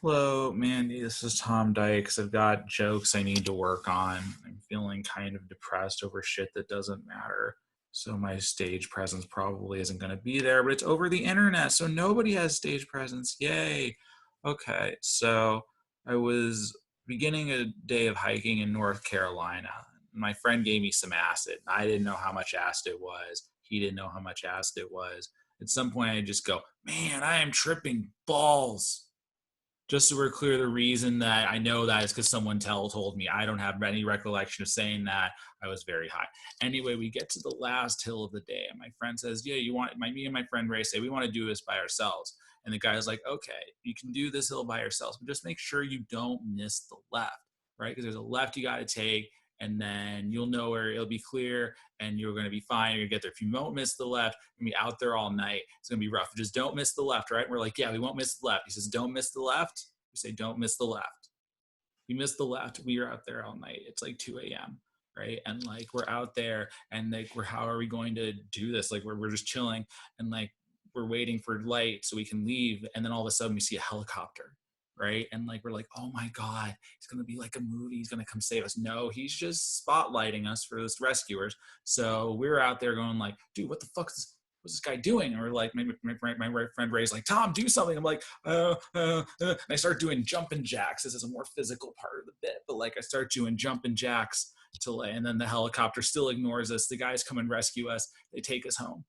Hello, Mandy. This is Tom Dykes. I've got jokes I need to work on. I'm feeling kind of depressed over shit that doesn't matter. So my stage presence probably isn't going to be there, but it's over the internet, so nobody has stage presence. Yay. Okay, so I was beginning a day of hiking in North Carolina. My friend gave me some acid. I didn't know how much acid it was. He didn't know how much acid it was. At some point, I just go, man, I am tripping balls. Just so we're clear, the reason that I know that is because someone told me. I don't have any recollection of saying that. I was very high. Anyway, we get to the last hill of the day, and my friend says, "Yeah, me and my friend Ray say we want to do this by ourselves." And the guy's like, "Okay, you can do this hill by yourselves, but just make sure you don't miss the left, right? Because there's a left you got to take, and then you'll know where it'll be clear, and you're going to be fine. You're going to get there. If you won't miss the left, you're going to be out there all night. It's going to be rough. Just don't miss the left, right?" We're like, "Yeah, we won't miss the left." He says, "Don't miss the left." We say, "Don't miss the left." You miss the left. We are out there all night. It's like 2 a.m. Right. And like we're out there and like how are we going to do this? Like we're just chilling and like we're waiting for light so we can leave. And then all of a sudden we see a helicopter. Right. And like we're like, oh my God, it's gonna be like a movie, he's gonna come save us. No, he's just spotlighting us for this rescuers. So we're out there going like, dude, what the fuck is what's this guy doing? Or like my friend Ray's like, Tom, do something. I'm like, and I start doing jumping jacks. This is a more physical part of the bit, but like I start doing jumping jacks to lay, and then the helicopter still ignores us. The guys come and rescue us. They take us home.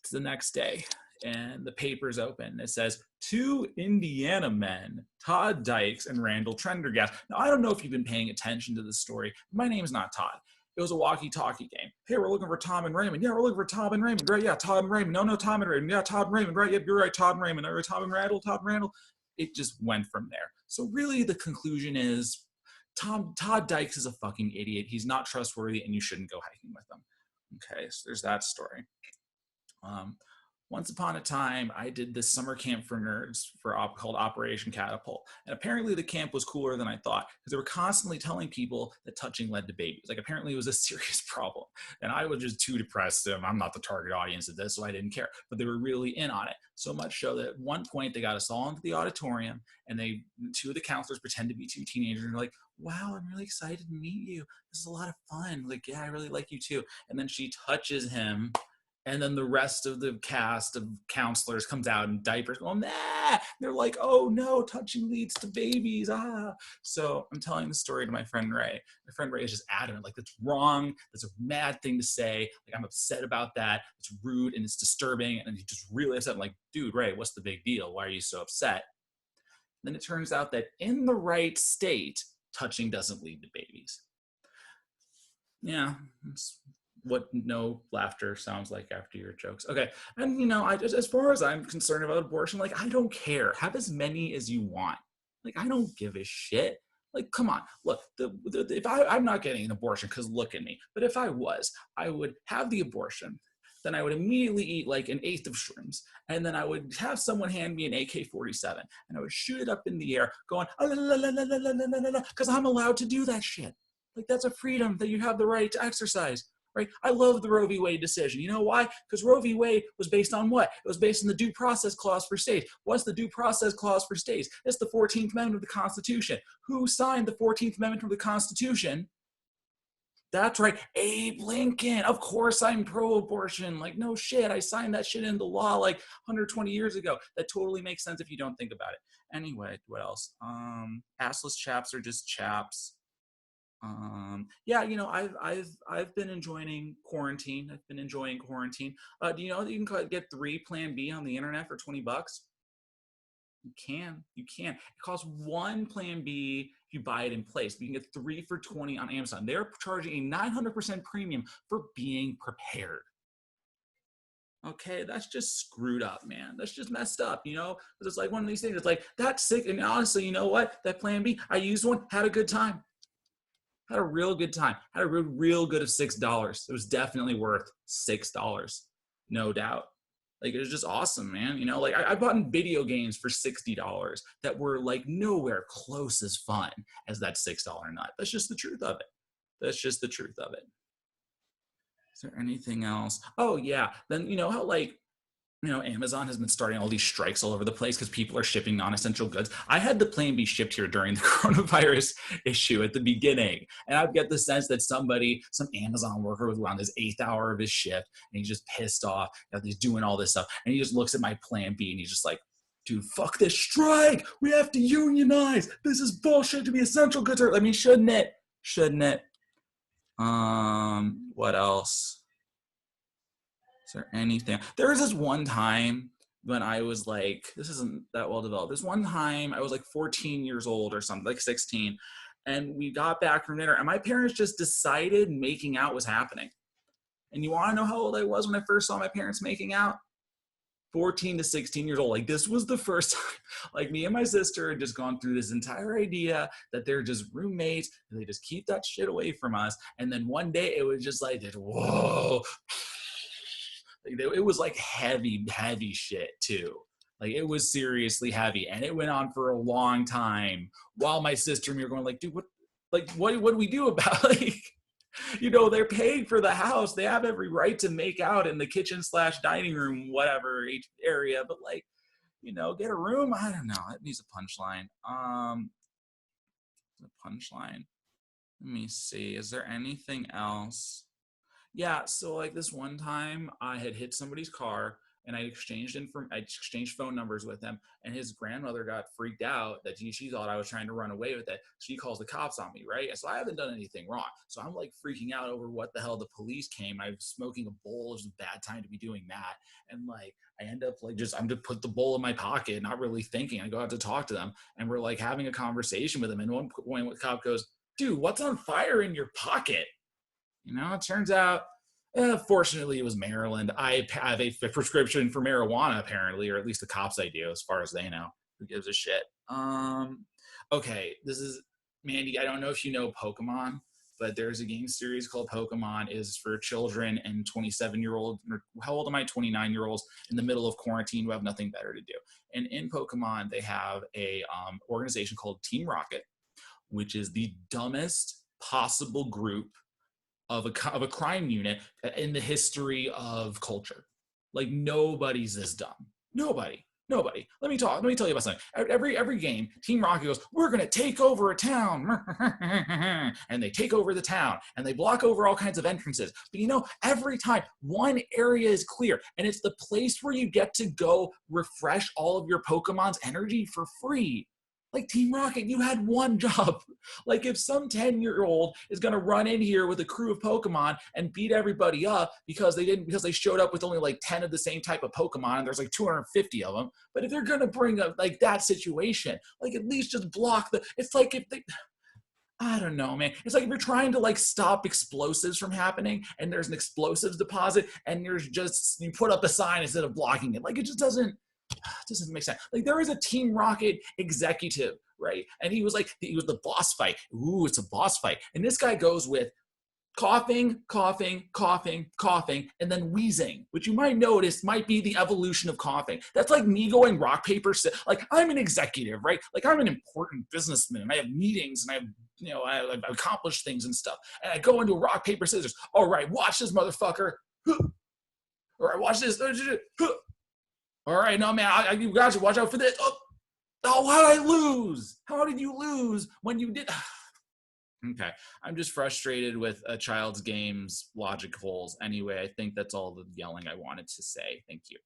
It's the next day, and the paper's open. It says two Indiana men, Todd Dykes and Randall Trendergast. Now I don't know if you've been paying attention to this story. My name's not Todd. It was a walkie-talkie game. Hey, we're looking for Tom and Raymond. Yeah, we're looking for Tom and Raymond. Right? Yeah, Todd and Raymond. No, Tom and Raymond. Yeah, Todd and Raymond. Right? Yep, you're right. Todd and Raymond. All right, Tom and Randall. Todd and Randall. It just went from there. So really, the conclusion is Todd Dykes is a fucking idiot. He's not trustworthy, and you shouldn't go hiking with him. Okay, so there's that story. Um, Once upon a time, I did this summer camp for nerds called Operation Catapult. And apparently the camp was cooler than I thought because they were constantly telling people that touching led to babies. Like apparently it was a serious problem. And I was just too depressed. I'm not the target audience of this, so I didn't care. But they were really in on it. So much so that at one point they got us all into the auditorium and two of the counselors pretend to be two teenagers and they're like, wow, I'm really excited to meet you. This is a lot of fun. Like, yeah, I really like you too. And then she touches him and then the rest of the cast of counselors comes out in diapers going, nah. They're like, oh no, touching leads to babies. Ah. So I'm telling the story to my friend Ray. My friend Ray is just adamant, like, that's wrong. That's a mad thing to say. Like, I'm upset about that. It's rude and it's disturbing. And he's just really upset. I'm like, dude, Ray, what's the big deal? Why are you so upset? Then it turns out that in the right state, touching doesn't lead to babies. Yeah, it's what no laughter sounds like after your jokes. Okay, and I just, as far as I'm concerned about abortion, like I don't care. Have as many as you want. Like I don't give a shit. Like, come on, look. If I'm not getting an abortion because look at me, but if I was, I would have the abortion. Then I would immediately eat like an eighth of shrooms, and then I would have someone hand me an AK-47, and I would shoot it up in the air, going because I'm allowed to do that shit. Like that's a freedom that you have the right to exercise. Right? I love the Roe v. Wade decision. You know why? Because Roe v. Wade was based on what? It was based on the due process clause for states. What's the due process clause for states? It's the 14th Amendment of the Constitution. Who signed the 14th Amendment of the Constitution? That's right, Abe Lincoln. Of course I'm pro-abortion. Like, no shit, I signed that shit into law like 120 years ago. That totally makes sense if you don't think about it. Anyway, what else? Assless chaps are just chaps. Yeah, I've been enjoying quarantine. I've been enjoying quarantine. Do you know that you can get 3 Plan B on the internet for $20? You can. It costs 1 Plan B if you buy it in place, but you can get 3 for $20 on Amazon. They're charging a 900% premium for being prepared. Okay, that's just screwed up, man. That's just messed up, because it's like one of these things. It's like that's sick. And honestly, you know what? That Plan B, I used one, had a good time. Had a real good time. Had a real good of $6. It was definitely worth $6, no doubt. Like it was just awesome, man. Like I bought in video games for $60 that were like nowhere close as fun as that $6 nut. That's just the truth of it. That's just the truth of it. Is there anything else? Oh yeah. Then you know how like Amazon has been starting all these strikes all over the place because people are shipping non-essential goods. I had the plane be shipped here during the coronavirus issue at the beginning. And I get the sense that some Amazon worker was on his 8th hour of his shift and he's just pissed off that he's doing all this stuff. And he just looks at my plan B and he's just like, dude, fuck this strike. We have to unionize. This is bullshit to be essential goods. I mean, shouldn't it? Shouldn't it? What else? Is there anything? There was this one time when I was like, this isn't that well developed. This one time I was like 14 years old or something, like 16. And we got back from dinner and my parents just decided making out was happening. And you want to know how old I was when I first saw my parents making out? 14 to 16 years old. Like this was the first time, like me and my sister had just gone through this entire idea that they're just roommates and they just keep that shit away from us. And then one day it was just like, whoa. It was like heavy shit too. Like it was seriously heavy and it went on for a long time while my sister and me were going like, dude, what do we do about like, they're paying for the house. They have every right to make out in the kitchen / dining room, whatever area, but like, get a room. I don't know. It needs a punchline. A punchline. Let me see. Is there anything else? Yeah, so like this one time I had hit somebody's car and I exchanged phone numbers with him, and his grandmother got freaked out that she thought I was trying to run away with it. She calls the cops on me, right? So I haven't done anything wrong. So I'm like freaking out over what the hell the police came. I was smoking a bowl. It was a bad time to be doing that. And like I end up like I'm to put the bowl in my pocket, not really thinking. I go out to talk to them and we're like having a conversation with them. And one point the cop goes, dude, what's on fire in your pocket? It turns out, fortunately, it was Maryland. I have a prescription for marijuana, apparently, or at least the cops I do, as far as they know. Who gives a shit? Okay, this is, Mandy, I don't know if you know Pokemon, but there's a game series called Pokemon. It is for children and 27-year-old, or how old am I? 29-year-olds in the middle of quarantine who have nothing better to do. And in Pokemon, they have a organization called Team Rocket, which is the dumbest possible group of a crime unit in the history of culture. Like nobody's this dumb. Nobody. Let me tell you about something. Every game, Team Rocket goes, we're gonna take over a town, and they take over the town, and they block over all kinds of entrances. But every time one area is clear, and it's the place where you get to go refresh all of your Pokemon's energy for free. Like Team Rocket, you had one job. Like if some 10-year-old is going to run in here with a crew of Pokemon and beat everybody up because they showed up with only like 10 of the same type of Pokemon and there's like 250 of them. But if they're going to bring up like that situation, like at least just block it's like if they, I don't know, man. It's like if you're trying to like stop explosives from happening and there's an explosives deposit and you put up a sign instead of blocking it. Like it just doesn't make sense. Like there is a Team Rocket executive, right? And he was the boss fight. Ooh, it's a boss fight. And this guy goes with coughing, and then wheezing, which you might notice might be the evolution of coughing. That's like me going rock, paper, scissors. Like I'm an executive, right? Like I'm an important businessman and I have meetings and I've accomplished things and stuff. And I go into a rock, paper, scissors. All right, watch this motherfucker. All right, watch this. All right, no, man, you guys should watch out for this. Oh, how did I lose? How did you lose when you did? Okay, I'm just frustrated with a child's game's logic holes. Anyway, I think that's all the yelling I wanted to say. Thank you.